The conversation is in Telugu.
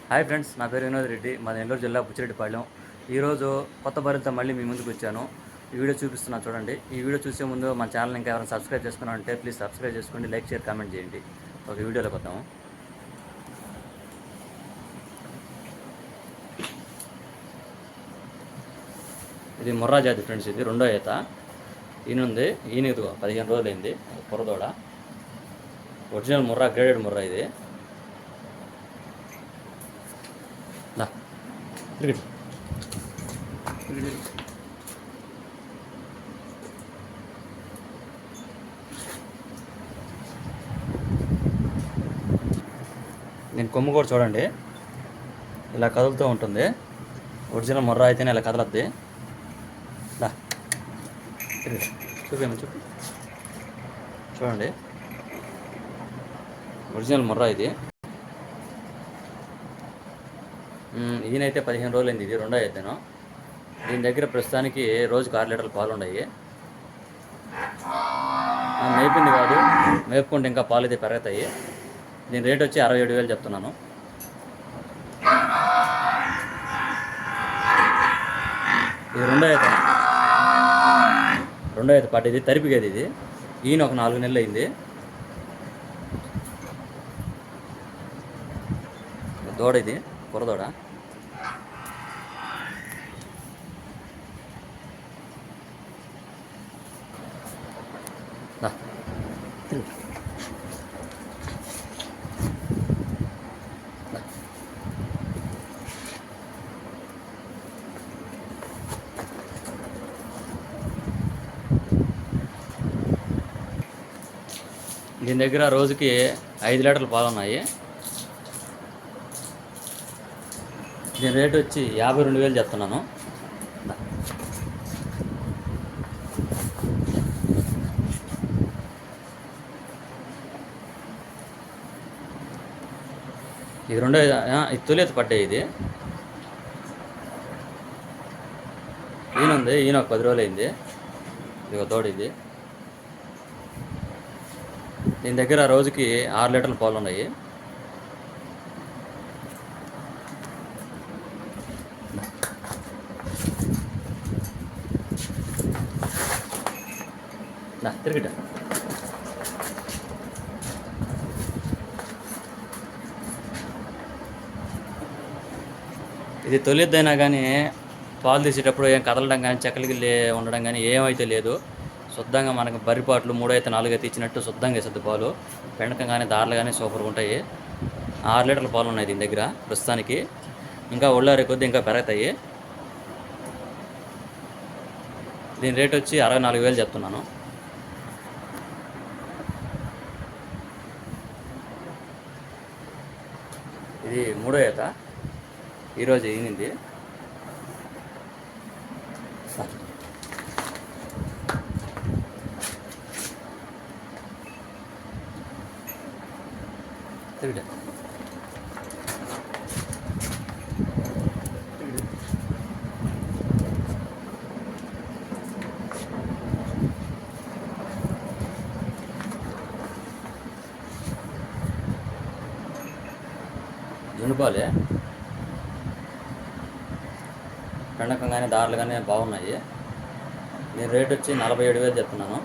హాయ్ ఫ్రెండ్స్, నా పేరు వినోద్ రెడ్డి. మా నెల్లూరు జిల్లా బుచ్చిరెడ్డిపాళెం. ఈరోజు కొత్త బర్రెలతో మళ్ళీ మీ ముందుకు వచ్చాను. ఈ వీడియో చూపిస్తున్నా చూడండి. ఈ వీడియో చూసే ముందు మన ఛానల్ ఇంకా ఎవరైనా సబ్స్క్రైబ్ చేసుకున్నారంటే ప్లీజ్ సబ్స్క్రైబ్ చేసుకోండి, లైక్ షేర్ కామెంట్ చేయండి. ఒక వీడియోలోకి వద్దాము. ఇది ముర్రా జాతి ఫ్రెండ్స్. ఇది రెండో ఈత. ఈయనుంది, ఈయన ఇదిగో 15 రోజులైంది. పొరదోడ ఒరిజినల్ ముర్రా, గ్రేడెడ్ ముర్రా ఇది. నేను కొమ్ము కూడా చూడండి, ఇలా కదులుతూ ఉంటుంది. ఒరిజినల్ ముర్రా అయితేనే ఇలా కదలద్ది. చూపేమో చూపి చూడండి, ఒరిజినల్ ముర్రా ఇది. ఈయనైతే 15 రోజులైంది. ఇది రెండో అయితేను. దీని దగ్గర ప్రస్తుతానికి రోజుకు 6 లీటర్ల పాలు ఉన్నాయి. మేపింది కాదు, మేపుకుంటే ఇంకా పాలు అయితే పెరుగుతాయి. దీని రేట్ వచ్చి 67,000 చెప్తున్నాను. ఇది రెండో అయితే పడ్డది, తరిపిగది ఇది. ఈయన ఒక 4 నెలలు అయింది. దూడ ఇది, పొరదోడ. దీని దగ్గర రోజుకి 5 లీటర్ల పాలు ఉన్నాయి. దీని రేటు వచ్చి 52,000 చెప్తున్నాను. ఇది రెండో, ఇది తొలి పడ్డాయి. ఇది ఈయనుంది, ఈయన ఒక 10 రోజులు అయింది. ఇది ఒక తోడు. ఇది దీని దగ్గర రోజుకి 6 లీటర్ల పాలు ఉన్నాయి. తిరిగిట ఇది తొలిద్దైనా కానీ పాలు తీసేటప్పుడు ఏం కదలడం కానీ, చెక్కలిగిల్లి ఉండడం కానీ ఏమైతే లేదు. శుద్ధంగా మనకు బరిపాట్లు 3 అయితే 4 అయితే ఇచ్చినట్టు శుద్ధంగా వేసేది పాలు. పెండకం కానీ, దారులు కానీ సూపర్గా ఉంటాయి. 6 లీటర్ల పాలు ఉన్నాయి దీని దగ్గర ప్రస్తుతానికి. ఇంకా ఒళ్ళారే కొద్దీ ఇంకా పెరుగుతాయి. దీని రేట్ వచ్చి 64,000 చెప్తున్నాను. ఇది మూడో ఈత, ఈరోజు ఈనింది. జునుపాలే, పెండకం కానీ, దారులు కానీ బాగున్నాయి. దీని రేట్ వచ్చి 47,000 చెప్తున్నాను.